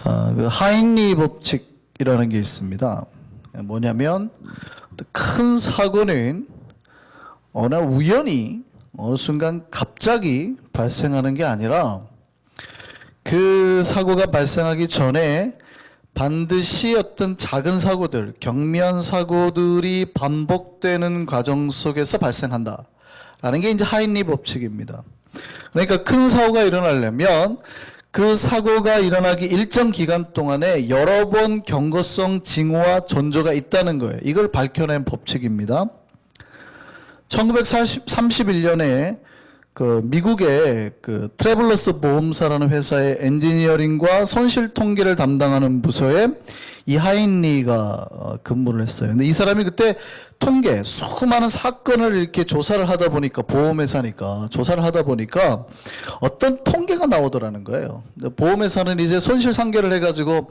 그 하인리 법칙이라는 게 있습니다. 뭐냐면 큰 사고는 어느 날 우연히 어느 순간 갑자기 발생하는 게 아니라 그 사고가 발생하기 전에 반드시 어떤 작은 사고들, 경미한 사고들이 반복되는 과정 속에서 발생한다라는 게 이제 하인리 법칙입니다. 그러니까 큰 사고가 일어나려면 그 사고가 일어나기 일정 기간 동안에 여러 번 경고성 징후와 전조가 있다는 거예요. 이걸 밝혀낸 법칙입니다. 1931년에 그 미국의 그 트래블러스 보험사라는 회사의 엔지니어링과 손실 통계를 담당하는 부서에 이 하인리가 근무를 했어요. 근데 이 사람이 그때 통계, 수많은 사건을 이렇게 조사를 하다 보니까, 보험회사니까 조사를 하다 보니까 어떤 통계가 나오더라는 거예요. 보험회사는 이제 손실 상계를 해가지고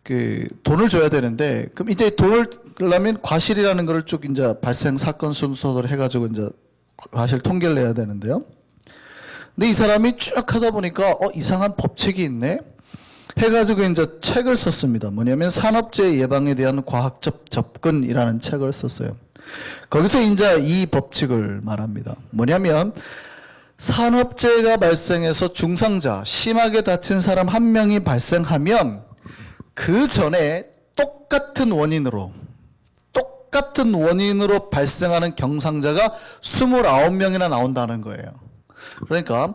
그 돈을 줘야 되는데, 그럼 이제 돈을 내려면 과실이라는 걸 쭉 이제 발생 사건 순서를 해가지고 이제 과실 통계를 내야 되는데요. 근데 이 사람이 쭉 하다 보니까 이상한 법칙이 있네 해가지고 이제 책을 썼습니다. 뭐냐면 산업재해 예방에 대한 과학적 접근이라는 책을 썼어요. 거기서 이제 이 법칙을 말합니다. 뭐냐면 산업재해가 발생해서 중상자, 심하게 다친 사람 한 명이 발생하면 그 전에 똑같은 원인으로 발생하는 경상자가 29명이나 나온다는 거예요. 그러니까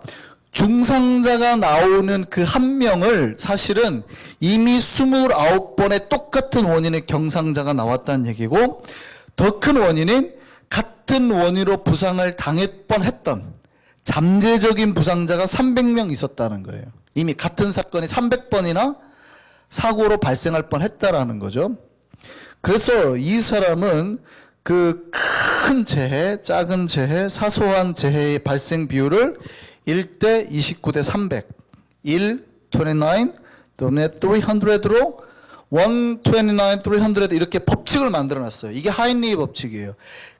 중상자가 나오는 그 한 명을 사실은 이미 29번의 똑같은 원인의 경상자가 나왔다는 얘기고, 더 큰 원인은 같은 원인으로 부상을 당할 뻔했던 잠재적인 부상자가 300명 있었다는 거예요. 이미 같은 사건이 300번이나 사고로 발생할 뻔했다라는 거죠. 그래서 이 사람은 그 큰 재해, 작은 재해, 사소한 재해의 발생 비율을 1대 29대 300, 1, 29, 그다음에 300로 129, 300 이렇게 법칙을 만들어놨어요. 이게 하인리 법칙이에요.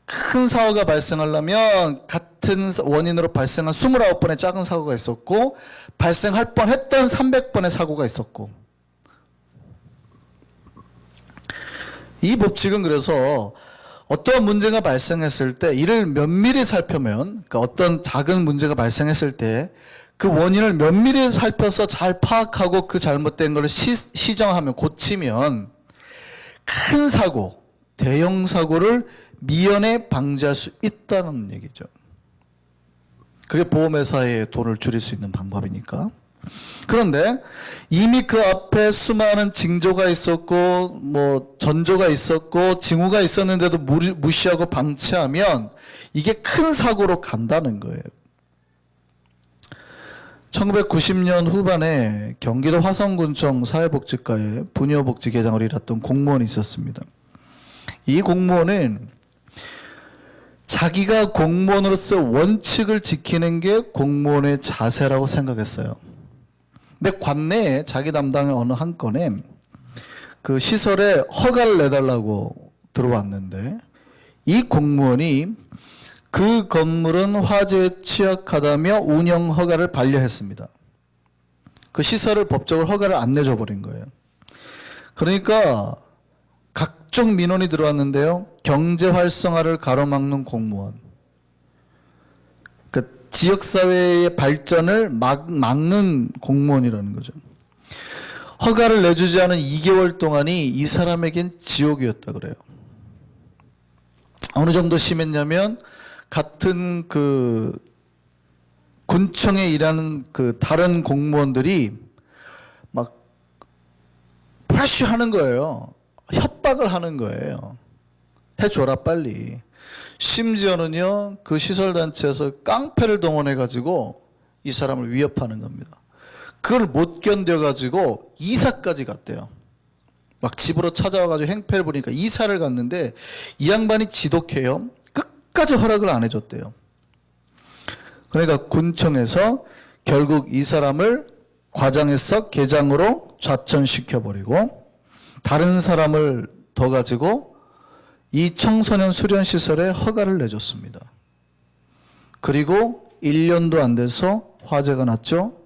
큰 사고가 발생하려면 같은 원인으로 발생한 29번의 작은 사고가 있었고, 발생할 뻔했던 300번의 사고가 있었고, 이 법칙은 그래서 어떠한 문제가 발생했을 때 이를 면밀히 살펴면, 그러니까 어떤 작은 문제가 발생했을 때 그 원인을 면밀히 살펴서 잘 파악하고 그 잘못된 걸 시정하면, 고치면 큰 사고, 대형 사고를 미연에 방지할 수 있다는 얘기죠. 그게 보험회사의 돈을 줄일 수 있는 방법이니까. 그런데 이미 그 앞에 수많은 징조가 있었고, 전조가 있었고, 징후가 있었는데도 무시하고 방치하면 이게 큰 사고로 간다는 거예요. 1990년 후반에 경기도 화성군청 사회복지과에 부녀복지계장을 일했던 공무원이 있었습니다. 이 공무원은 자기가 공무원으로서 원칙을 지키는 게 공무원의 자세라고 생각했어요. 근데 관내에 자기 담당의 어느 한 건에 그 시설에 허가를 내달라고 들어왔는데, 이 공무원이 그 건물은 화재에 취약하다며 운영 허가를 반려했습니다. 그 시설을 법적으로 허가를 안 내줘 버린 거예요. 그러니까 각종 민원이 들어왔는데요. 경제 활성화를 가로막는 공무원, 그 지역사회의 발전을 막는 공무원이라는 거죠. 허가를 내주지 않은 2개월 동안이 이 사람에겐 지옥이었다 그래요. 어느 정도 심했냐면, 같은 그 군청에 일하는 그 다른 공무원들이 막 프레쉬 하는 거예요. 협박을 하는 거예요. 해줘라 빨리. 심지어는요, 그 시설단체에서 깡패를 동원해가지고 이 사람을 위협하는 겁니다. 그걸 못 견뎌가지고 이사까지 갔대요. 막 집으로 찾아와가지고 행패를 부리니까 이사를 갔는데, 이 양반이 지독해요. 끝까지 허락을 안 해줬대요. 그러니까 군청에서 결국 이 사람을 과장해서 계장으로 좌천시켜버리고, 다른 사람을 더 가지고 이 청소년 수련시설에 허가를 내줬습니다. 그리고 1년도 안 돼서 화재가 났죠.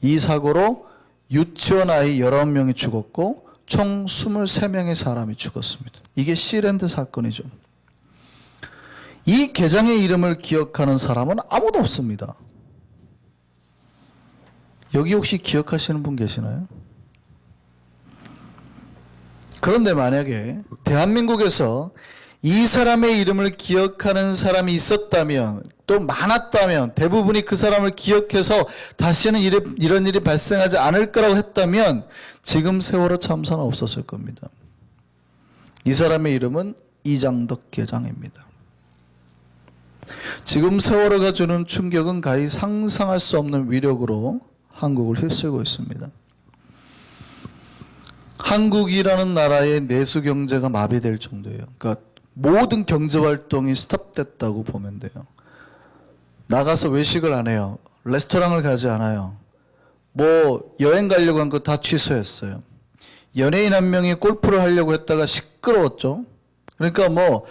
이 사고로 유치원 아이 19명이 죽었고 총 23명의 사람이 죽었습니다. 이게 시랜드 사건이죠. 이 계장의 이름을 기억하는 사람은 아무도 없습니다. 여기 혹시 기억하시는 분 계시나요? 그런데 만약에 대한민국에서 이 사람의 이름을 기억하는 사람이 있었다면, 또 많았다면, 대부분이 그 사람을 기억해서 다시는 이런 일이 발생하지 않을 거라고 했다면 지금 세월호 참사는 없었을 겁니다. 이 사람의 이름은 이장덕 계장입니다. 지금 세월호가 주는 충격은 가히 상상할 수 없는 위력으로 한국을 휩쓸고 있습니다. 한국이라는 나라의 내수 경제가 마비될 정도예요. 그러니까 모든 경제 활동이 스톱됐다고 보면 돼요. 나가서 외식을 안 해요. 레스토랑을 가지 않아요. 뭐 여행 가려고 한 거 다 취소했어요. 연예인 한 명이 골프를 하려고 했다가 시끄러웠죠. 그러니까 뭐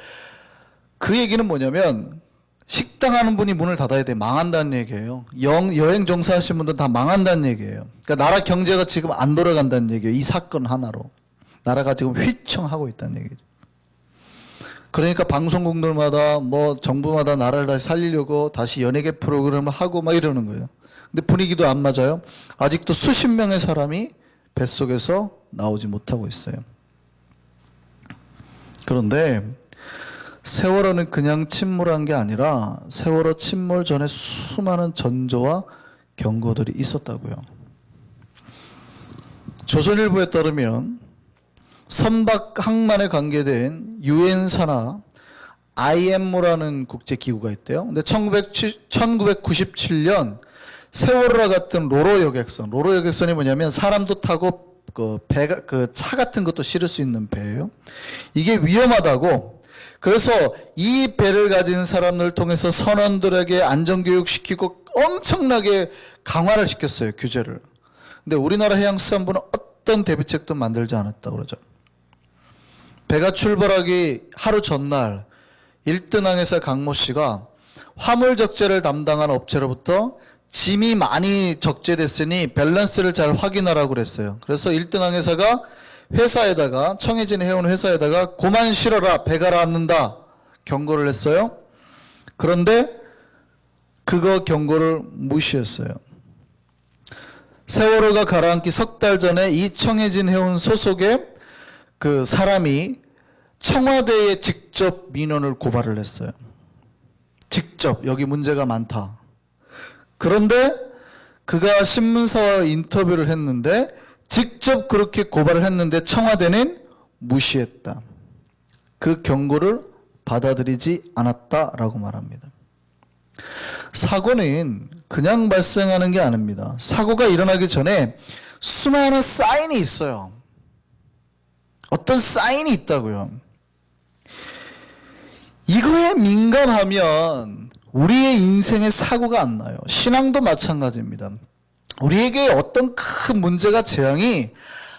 그 얘기는 뭐냐면 식당 하는 분이 문을 닫아야 돼. 망한다는 얘기예요. 여행 종사하시는 분들 다 망한다는 얘기예요. 그러니까 나라 경제가 지금 안 돌아간다는 얘기예요. 이 사건 하나로. 나라가 지금 휘청하고 있다는 얘기죠. 그러니까 방송국들마다 뭐 정부마다 나라를 다시 살리려고 다시 연예계 프로그램을 하고 막 이러는 거예요. 근데 분위기도 안 맞아요. 아직도 수십 명의 사람이 뱃속에서 나오지 못하고 있어요. 그런데 세월호는 그냥 침몰한 게 아니라 세월호 침몰 전에 수많은 전조와 경고들이 있었다고요. 조선일보에 따르면 선박 항만에 관계된 유엔사나 IMO라는 국제기구가 있대요. 근데 1997년 세월호와 같은 로로 여객선이 뭐냐면 사람도 타고 차 같은 것도 실을 수 있는 배예요. 이게 위험하다고. 그래서 이 배를 가진 사람들을 통해서 선원들에게 안전교육 시키고 엄청나게 강화를 시켰어요, 규제를. 근데 우리나라 해양수산부는 어떤 대비책도 만들지 않았다고 그러죠. 배가 출발하기 하루 전날 1등 항해사 강모 씨가 화물 적재를 담당한 업체로부터 짐이 많이 적재됐으니 밸런스를 잘 확인하라고 그랬어요. 그래서 1등 항해사가 회사에다가, 청해진 해운 회사에다가 고만 실어라, 배가 닿는다 경고를 했어요. 그런데 그거 경고를 무시했어요. 세월호가 가라앉기 석 달 전에 이 청해진 해운 소속의 그 사람이 청와대에 직접 민원을 고발을 했어요. 직접 여기 문제가 많다. 그런데 그가 신문사와 인터뷰를 했는데 직접 그렇게 고발을 했는데 청와대는 무시했다. 그 경고를 받아들이지 않았다라고 말합니다. 사고는 그냥 발생하는 게 아닙니다. 사고가 일어나기 전에 수많은 사인이 있어요. 어떤 사인이 있다고요. 이거에 민감하면 우리의 인생에 사고가 안 나요. 신앙도 마찬가지입니다. 우리에게 어떤 큰 문제가 재앙이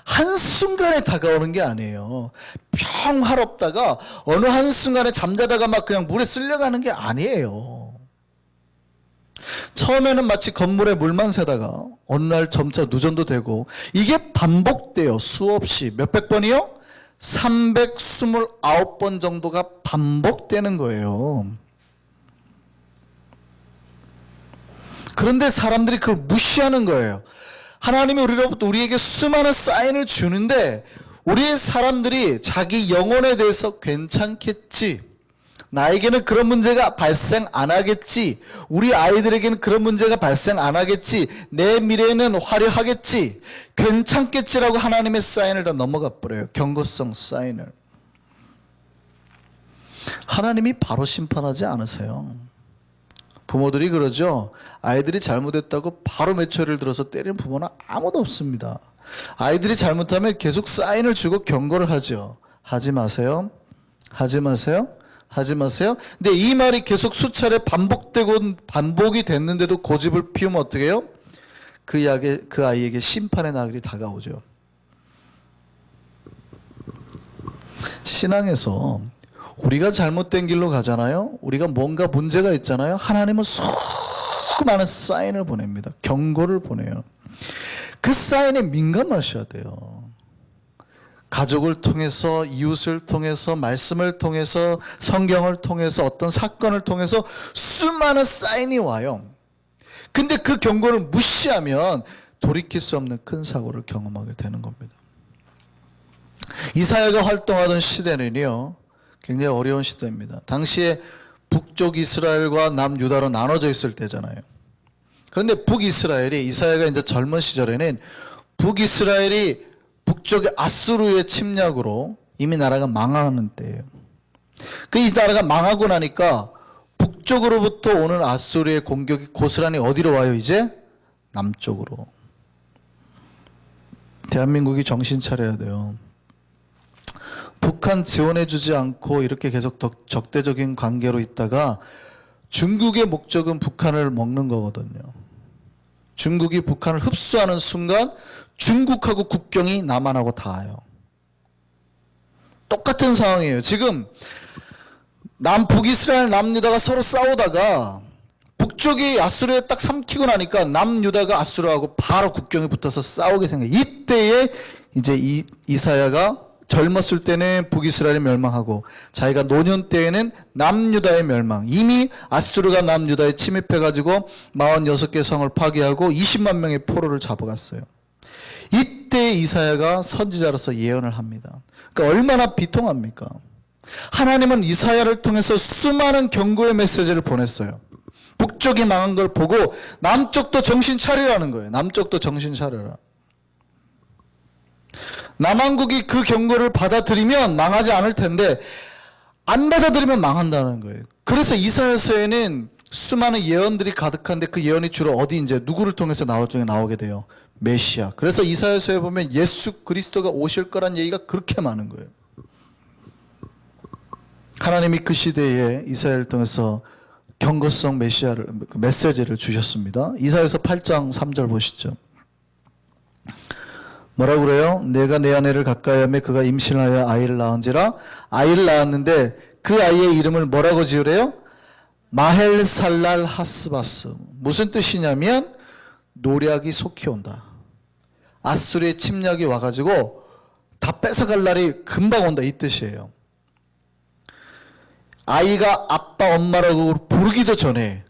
한순간에 다가오는 게 아니에요. 평화롭다가 어느 한순간에 잠자다가 막 그냥 물에 쓸려가는 게 아니에요. 처음에는 마치 건물에 물만 새다가 어느 날 점차 누전도 되고 이게 반복돼요. 수없이. 몇백 번이요? 329번 정도가 반복되는 거예요. 그런데 사람들이 그걸 무시하는 거예요. 하나님이 우리로부터 우리에게 수많은 사인을 주는데 우리의 사람들이 자기 영혼에 대해서 괜찮겠지, 나에게는 그런 문제가 발생 안 하겠지, 우리 아이들에게는 그런 문제가 발생 안 하겠지, 내 미래는 화려하겠지, 괜찮겠지라고 하나님의 사인을 다 넘어가 버려요. 경고성 사인을. 하나님이 바로 심판하지 않으세요. 부모들이 그러죠. 아이들이 잘못했다고 바로 매초리를 들어서 때리는 부모는 아무도 없습니다. 아이들이 잘못하면 계속 사인을 주고 경고를 하죠. 하지 마세요. 하지 마세요. 하지 마세요. 근데 이 말이 계속 수차례 반복이 됐는데도 고집을 피우면 어떻게 해요? 그 아이에게 심판의 날이 다가오죠. 신앙에서 우리가 잘못된 길로 가잖아요. 우리가 뭔가 문제가 있잖아요. 하나님은 수많은 사인을 보냅니다. 경고를 보내요. 그 사인에 민감하셔야 돼요. 가족을 통해서, 이웃을 통해서, 말씀을 통해서, 성경을 통해서, 어떤 사건을 통해서 수많은 사인이 와요. 근데 그 경고를 무시하면 돌이킬 수 없는 큰 사고를 경험하게 되는 겁니다. 이사야가 활동하던 시대는요, 굉장히 어려운 시대입니다. 당시에 북쪽 이스라엘과 남유다로 나눠져 있을 때잖아요. 그런데 북이스라엘이, 이사야가 이제 젊은 시절에는 북이스라엘이 북쪽의 아수르의 침략으로 이미 나라가 망하는 때예요. 이 나라가 망하고 나니까 북쪽으로부터 오는 아수르의 공격이 고스란히 어디로 와요? 이제 남쪽으로. 대한민국이 정신 차려야 돼요. 북한 지원해주지 않고 이렇게 계속 적대적인 관계로 있다가 중국의 목적은 북한을 먹는 거거든요. 중국이 북한을 흡수하는 순간 중국하고 국경이 남한하고 닿아요. 똑같은 상황이에요. 지금 북이스라엘, 남유다가 서로 싸우다가 북쪽이 아수르에 딱 삼키고 나니까 남유다가 아수르하고 바로 국경에 붙어서 싸우게 생겨요. 이때에 이제 이사야가 젊었을 때는 북이스라엘이 멸망하고 자기가 노년 때에는 남유다의 멸망. 이미 아수르가 남유다에 침입해가지고 46개 성을 파괴하고 20만 명의 포로를 잡아갔어요. 이때 이사야가 선지자로서 예언을 합니다. 그러니까 얼마나 비통합니까? 하나님은 이사야를 통해서 수많은 경고의 메시지를 보냈어요. 북쪽이 망한 걸 보고 남쪽도 정신 차리라는 거예요. 남쪽도 정신 차려라. 남한국이 그 경고를 받아들이면 망하지 않을 텐데 안 받아들이면 망한다는 거예요. 그래서 이사야서에는 수많은 예언들이 가득한데 그 예언이 주로 어디 이제 누구를 통해서 나오게 돼요? 메시아. 그래서 이사야서에 보면 예수 그리스도가 오실 거란 얘기가 그렇게 많은 거예요. 하나님이 그 시대에 이사야를 통해서 경고성 메시지를 주셨습니다. 이사야서 8장 3절 보시죠. 뭐라고 그래요? 내가 내 아내를 가까이 하며 그가 임신하여 아이를 낳은지라. 아이를 낳았는데 그 아이의 이름을 뭐라고 지으래요? 마헬살랄 하스바스. 무슨 뜻이냐면 노략이 속히 온다. 아수르의 침략이 와가지고 다 뺏어갈 날이 금방 온다, 이 뜻이에요. 아이가 아빠 엄마라고 부르기도 전에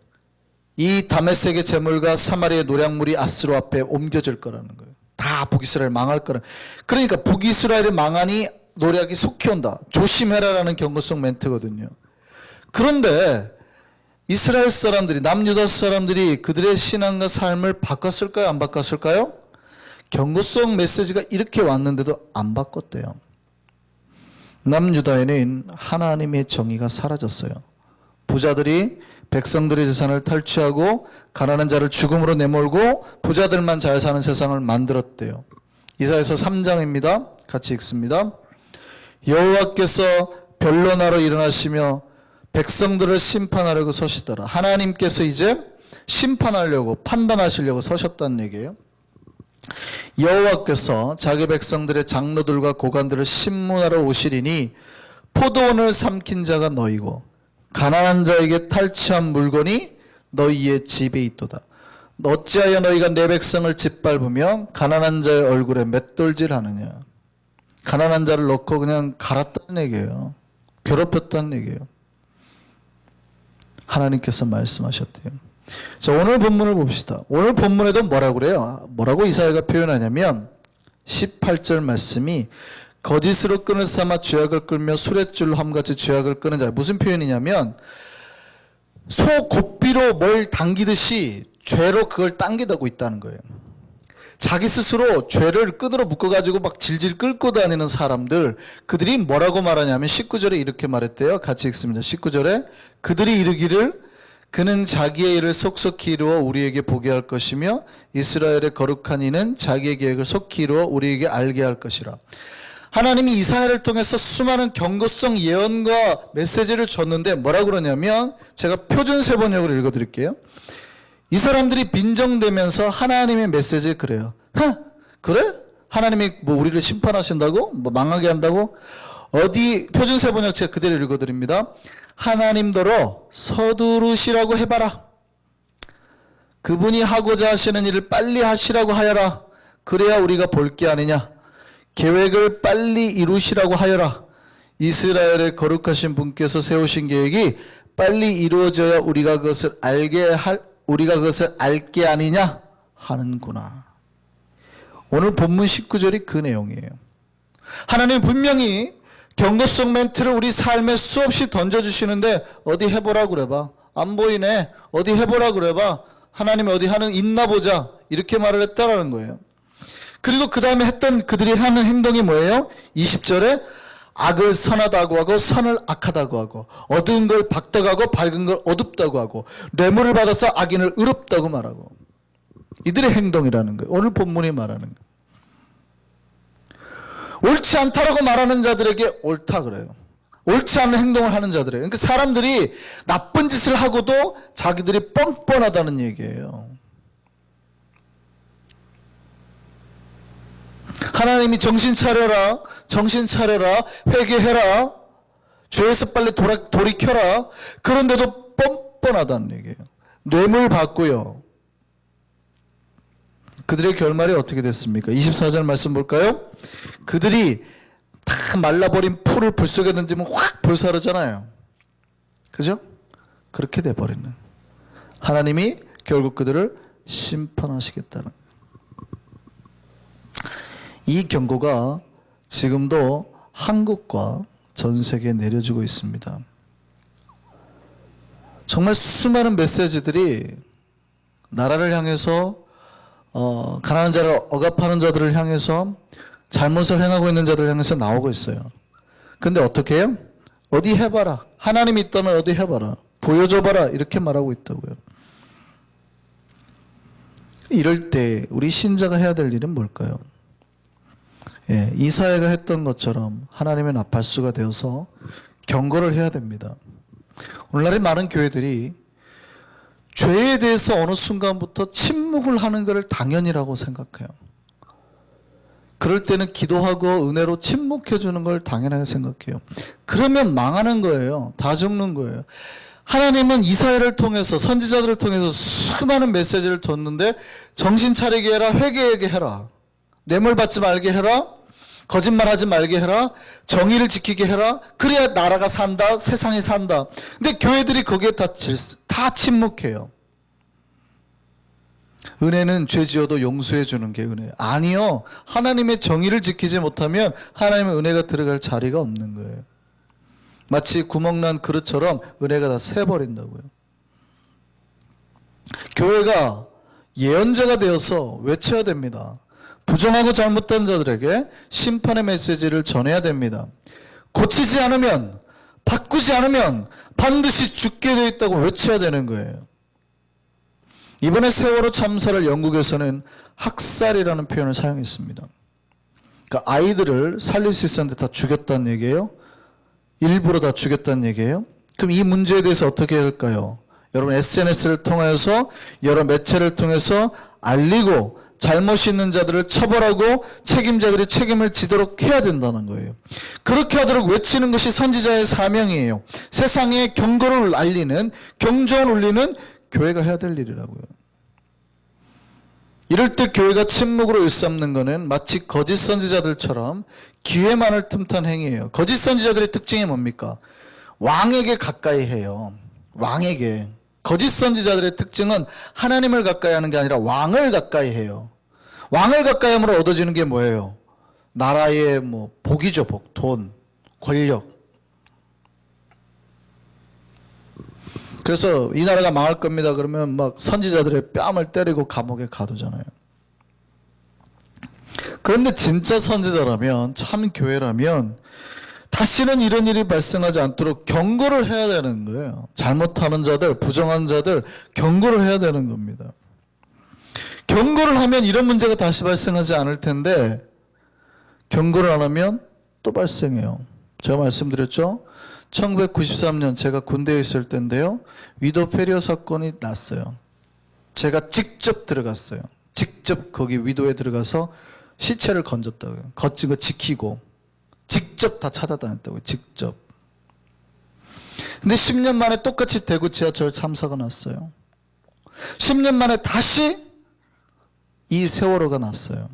이 다메섹의 재물과 사마리아의 노략물이 아수르 앞에 옮겨질 거라는 거예요. 다 북이스라엘 망할 거라. 그러니까 북이스라엘이 망하니 노략이 속히 온다. 조심해라라는 경고성 멘트거든요. 그런데 이스라엘 사람들이, 남유다 사람들이 그들의 신앙과 삶을 바꿨을까요? 안 바꿨을까요? 경고성 메시지가 이렇게 왔는데도 안 바꿨대요. 남유다에는 하나님의 정의가 사라졌어요. 부자들이 백성들의 재산을 탈취하고 가난한 자를 죽음으로 내몰고 부자들만 잘 사는 세상을 만들었대요. 이사야서 3장입니다. 같이 읽습니다. 여호와께서 변론하러 일어나시며 백성들을 심판하려고 서시더라. 하나님께서 이제 심판하려고, 판단하시려고 서셨다는 얘기예요. 여호와께서 자기 백성들의 장로들과 고관들을 심문하러 오시리니 포도원을 삼킨 자가 너희고 가난한 자에게 탈취한 물건이 너희의 집에 있도다. 어찌하여 너희가 내 백성을 짓밟으며 가난한 자의 얼굴에 맷돌질하느냐. 가난한 자를 넣고 그냥 갈았다는 얘기예요. 괴롭혔다는 얘기예요. 하나님께서 말씀하셨대요. 자, 오늘 본문을 봅시다. 오늘 본문에도 뭐라고 그래요? 뭐라고 이사야가 표현하냐면 18절 말씀이 거짓으로 끈을 삼아 죄악을 끌며 수레줄로 함같이 죄악을 끄는 자. 무슨 표현이냐면 소 고삐로 뭘 당기듯이 죄로 그걸 당기다고 있다는 거예요. 자기 스스로 죄를 끈으로 묶어가지고 막 질질 끌고 다니는 사람들, 그들이 뭐라고 말하냐면 19절에 이렇게 말했대요. 같이 읽습니다. 19절에 그들이 이르기를 그는 자기의 일을 속속히 이루어 우리에게 보게 할 것이며 이스라엘의 거룩한 이는 자기의 계획을 속히 이루어 우리에게 알게 할 것이라. 하나님이 이사야를 통해서 수많은 경고성 예언과 메시지를 줬는데 뭐라고 그러냐면, 제가 표준 세번역으로 읽어드릴게요. 이 사람들이 빈정대면서 하나님의 메시지를 그래요. 그래? 하나님이 뭐 우리를 심판하신다고? 뭐 망하게 한다고? 어디 표준 세번역 제가 그대로 읽어드립니다. 하나님더러 서두르시라고 해봐라. 그분이 하고자 하시는 일을 빨리 하시라고 하여라. 그래야 우리가 볼 게 아니냐. 계획을 빨리 이루시라고 하여라. 이스라엘의 거룩하신 분께서 세우신 계획이 빨리 이루어져야 우리가 그것을 알게 아니냐 하는구나. 오늘 본문 19절이 그 내용이에요. 하나님 분명히 경고성 멘트를 우리 삶에 수없이 던져주시는데 어디 해보라 그래봐. 안 보이네. 어디 해보라 그래봐. 하나님이 어디 하는 있나 보자. 이렇게 말을 했다라는 거예요. 그리고 그 다음에 했던 그들이 하는 행동이 뭐예요? 20절에 악을 선하다고 하고 선을 악하다고 하고 어두운 걸 밝다고 하고 밝은 걸 어둡다고 하고 뇌물을 받아서 악인을 의롭다고 말하고 이들의 행동이라는 거예요. 오늘 본문이 말하는 거예요. 옳지 않다라고 말하는 자들에게 옳다 그래요. 옳지 않은 행동을 하는 자들에게. 그러니까 사람들이 나쁜 짓을 하고도 자기들이 뻔뻔하다는 얘기예요. 하나님이 정신 차려라, 정신 차려라, 회개해라, 죄에서 빨리 돌이켜라. 그런데도 뻔뻔하다는 얘기예요. 뇌물 받고요. 그들의 결말이 어떻게 됐습니까? 24절 말씀 볼까요? 그들이 다 말라버린 풀을 불 속에 던지면 확 불사르잖아요. 그죠? 그렇게 돼버리는. 하나님이 결국 그들을 심판하시겠다는. 이 경고가 지금도 한국과 전 세계에 내려지고 있습니다. 정말 수많은 메시지들이 나라를 향해서 가난한 자를 억압하는 자들을 향해서 잘못을 행하고 있는 자들을 향해서 나오고 있어요. 근데 어떻게 해요? 어디 해봐라. 하나님이 있다면 어디 해봐라. 보여줘봐라. 이렇게 말하고 있다고요. 이럴 때 우리 신자가 해야 될 일은 뭘까요? 예, 이사야가 했던 것처럼 하나님의 나팔수가 되어서 경고를 해야 됩니다. 오늘날의 많은 교회들이 죄에 대해서 어느 순간부터 침묵을 하는 것을 당연이라고 생각해요. 그럴 때는 기도하고 은혜로 침묵해 주는 걸 당연하게 생각해요. 그러면 망하는 거예요. 다 죽는 거예요. 하나님은 이사야를 통해서 선지자들을 통해서 수많은 메시지를 줬는데 정신 차리게 해라, 회개하게 해라, 뇌물 받지 말게 해라, 거짓말하지 말게 해라, 정의를 지키게 해라. 그래야 나라가 산다, 세상이 산다. 근데 교회들이 거기에 다 침묵해요. 은혜는 죄 지어도 용서해 주는 게 은혜. 아니요. 하나님의 정의를 지키지 못하면 하나님의 은혜가 들어갈 자리가 없는 거예요. 마치 구멍난 그릇처럼 은혜가 다 새버린다고요. 교회가 예언자가 되어서 외쳐야 됩니다. 부정하고 잘못된 자들에게 심판의 메시지를 전해야 됩니다. 고치지 않으면, 바꾸지 않으면 반드시 죽게 되어 있다고 외쳐야 되는 거예요. 이번에 세월호 참사를 영국에서는 학살이라는 표현을 사용했습니다. 그러니까 아이들을 살릴 수 있었는데 다 죽였다는 얘기예요. 일부러 다 죽였다는 얘기예요. 그럼 이 문제에 대해서 어떻게 할까요? 여러분 SNS를 통해서 여러 매체를 통해서 알리고 잘못이 있는 자들을 처벌하고 책임자들이 책임을 지도록 해야 된다는 거예요. 그렇게 하도록 외치는 것이 선지자의 사명이에요. 세상에 경고를 알리는, 경종을 울리는 교회가 해야 될 일이라고요. 이럴 때 교회가 침묵으로 일삼는 것은 마치 거짓 선지자들처럼 기회만을 틈탄 행위예요. 거짓 선지자들의 특징이 뭡니까? 왕에게 가까이 해요. 왕에게. 거짓 선지자들의 특징은 하나님을 가까이 하는 게 아니라 왕을 가까이 해요. 왕을 가까이 함으로 얻어지는 게 뭐예요? 나라의 복이죠. 복, 돈, 권력. 그래서 이 나라가 망할 겁니다. 그러면 막 선지자들의 뺨을 때리고 감옥에 가두잖아요. 그런데 진짜 선지자라면, 참 교회라면 다시는 이런 일이 발생하지 않도록 경고를 해야 되는 거예요. 잘못하는 자들, 부정한 자들 경고를 해야 되는 겁니다. 경고를 하면 이런 문제가 다시 발생하지 않을 텐데 경고를 안 하면 또 발생해요. 제가 말씀드렸죠. 1993년 제가 군대에 있을 때인데요. 위도 페리어 사건이 났어요. 제가 직접 들어갔어요. 직접 거기 위도에 들어가서 시체를 건졌다고요. 거친 거 지키고 직접 다 찾아다녔다고요. 직접. 근데 10년 만에 똑같이 대구 지하철 참사가 났어요. 10년 만에 다시 이 세월호가 났어요.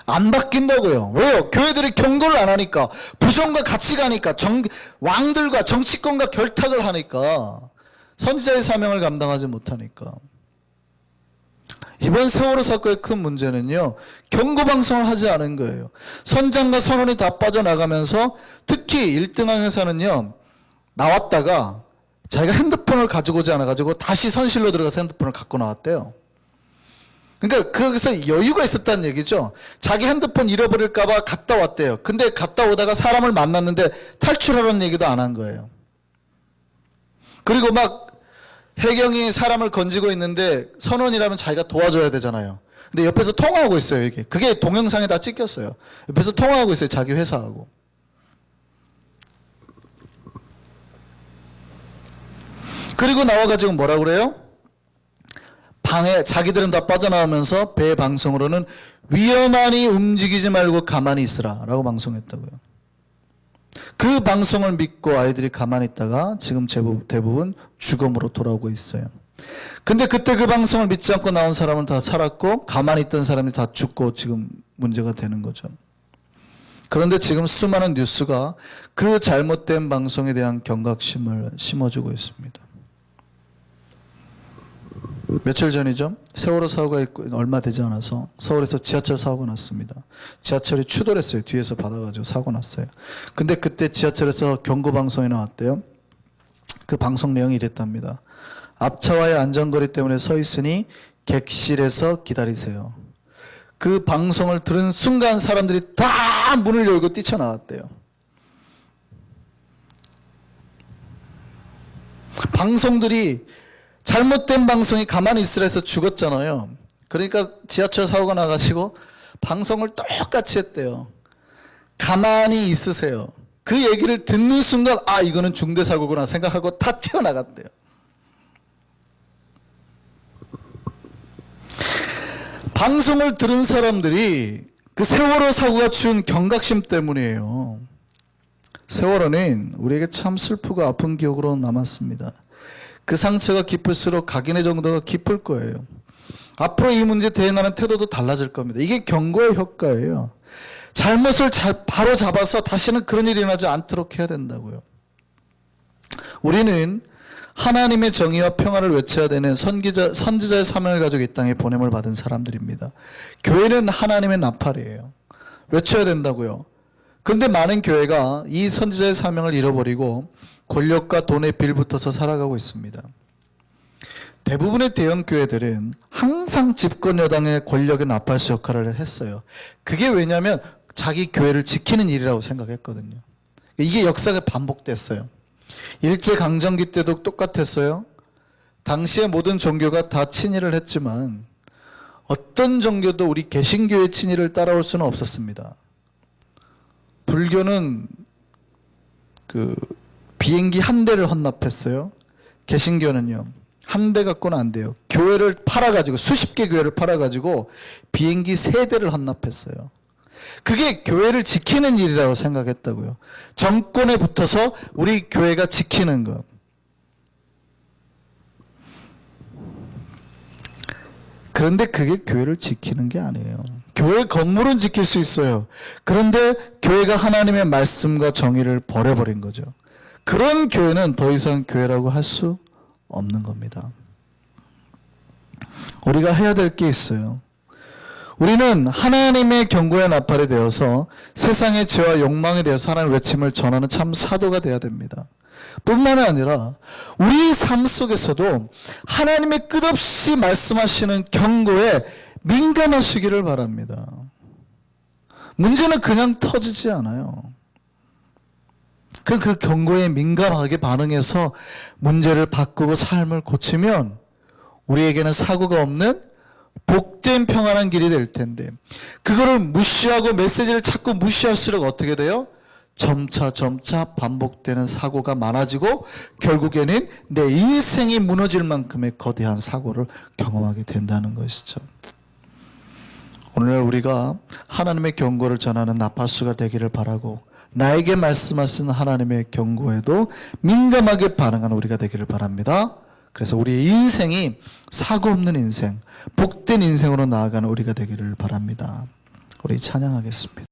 안 바뀐다고요. 왜요? 교회들이 경고를 안 하니까, 부정과 같이 가니까, 왕들과 정치권과 결탁을 하니까, 선지자의 사명을 감당하지 못하니까. 이번 세월호 사건의 큰 문제는요, 경고 방송을 하지 않은 거예요. 선장과 선원이 다 빠져나가면서, 특히 1등항 회사는요, 나왔다가 자기가 핸드폰을 가지고 오지 않아가지고 다시 선실로 들어가서 핸드폰을 갖고 나왔대요. 그러니까 거기서 여유가 있었다는 얘기죠. 자기 핸드폰 잃어버릴까봐 갔다 왔대요. 근데 갔다 오다가 사람을 만났는데 탈출하라는 얘기도 안 한 거예요. 그리고 막 해경이 사람을 건지고 있는데 선원이라면 자기가 도와줘야 되잖아요. 근데 옆에서 통화하고 있어요, 이게. 그게 동영상에 다 찍혔어요. 옆에서 통화하고 있어요, 자기 회사하고. 그리고 나와가지고 뭐라 그래요? 방에 자기들은 다 빠져나오면서 배 방송으로는 위험하니 움직이지 말고 가만히 있으라 라고 방송했다고요. 그 방송을 믿고 아이들이 가만히 있다가 지금 대부분 죽음으로 돌아오고 있어요. 근데 그때 그 방송을 믿지 않고 나온 사람은 다 살았고 가만히 있던 사람이 다 죽고 지금 문제가 되는 거죠. 그런데 지금 수많은 뉴스가 그 잘못된 방송에 대한 경각심을 심어주고 있습니다. 며칠 전이죠. 세월호 사고가 있고 얼마 되지 않아서 서울에서 지하철 사고가 났습니다. 지하철이 추돌했어요. 뒤에서 받아가지고 사고 났어요. 근데 그때 지하철에서 경고 방송이 나왔대요. 그 방송 내용이 이랬답니다. 앞차와의 안전거리 때문에 서 있으니 객실에서 기다리세요. 그 방송을 들은 순간 사람들이 다 문을 열고 뛰쳐나왔대요. 방송들이 잘못된 방송이 가만히 있으라 해서 죽었잖아요. 그러니까 지하철 사고가 나가지고 방송을 똑같이 했대요. 가만히 있으세요. 그 얘기를 듣는 순간 아 이거는 중대사고구나 생각하고 다 튀어나갔대요. 방송을 들은 사람들이 그 세월호 사고가 준 경각심 때문이에요. 세월호는 우리에게 참 슬프고 아픈 기억으로 남았습니다. 그 상처가 깊을수록 각인의 정도가 깊을 거예요. 앞으로 이 문제 대응하는 태도도 달라질 겁니다. 이게 경고의 효과예요. 잘못을 바로 잡아서 다시는 그런 일이 일어나지 않도록 해야 된다고요. 우리는 하나님의 정의와 평화를 외쳐야 되는 선지자의 사명을 가지고 이 땅에 보냄을 받은 사람들입니다. 교회는 하나님의 나팔이에요. 외쳐야 된다고요. 근데 많은 교회가 이 선지자의 사명을 잃어버리고 권력과 돈에 빌붙어서 살아가고 있습니다. 대부분의 대형 교회들은 항상 집권 여당의 권력의 나팔수 역할을 했어요. 그게 왜냐하면 자기 교회를 지키는 일이라고 생각했거든요. 이게 역사가 반복됐어요. 일제강점기 때도 똑같았어요. 당시에 모든 종교가 다 친일을 했지만 어떤 종교도 우리 개신교의 친일을 따라올 수는 없었습니다. 불교는 비행기 한 대를 헌납했어요. 개신교는요. 한 대 갖고는 안 돼요. 교회를 팔아가지고 수십 개 교회를 팔아가지고 비행기 3대를 헌납했어요. 그게 교회를 지키는 일이라고 생각했다고요. 정권에 붙어서 우리 교회가 지키는 것. 그런데 그게 교회를 지키는 게 아니에요. 교회 건물은 지킬 수 있어요. 그런데 교회가 하나님의 말씀과 정의를 버려버린 거죠. 그런 교회는 더 이상 교회라고 할 수 없는 겁니다. 우리가 해야 될 게 있어요. 우리는 하나님의 경고의 나팔이 되어서 세상의 죄와 욕망에 대해서 하나님의 외침을 전하는 참 사도가 되어야 됩니다. 뿐만 아니라 우리 삶 속에서도 하나님의 끝없이 말씀하시는 경고에 민감하시기를 바랍니다. 문제는 그냥 터지지 않아요. 그 경고에 민감하게 반응해서 문제를 바꾸고 삶을 고치면 우리에게는 사고가 없는 복된 평안한 길이 될 텐데 그거를 무시하고 메시지를 자꾸 무시할수록 어떻게 돼요? 점차 반복되는 사고가 많아지고 결국에는 내 인생이 무너질 만큼의 거대한 사고를 경험하게 된다는 것이죠. 오늘 우리가 하나님의 경고를 전하는 나팔수가 되기를 바라고 나에게 말씀하신 하나님의 경고에도 민감하게 반응하는 우리가 되기를 바랍니다. 그래서 우리의 인생이 사고 없는 인생, 복된 인생으로 나아가는 우리가 되기를 바랍니다. 우리 찬양하겠습니다.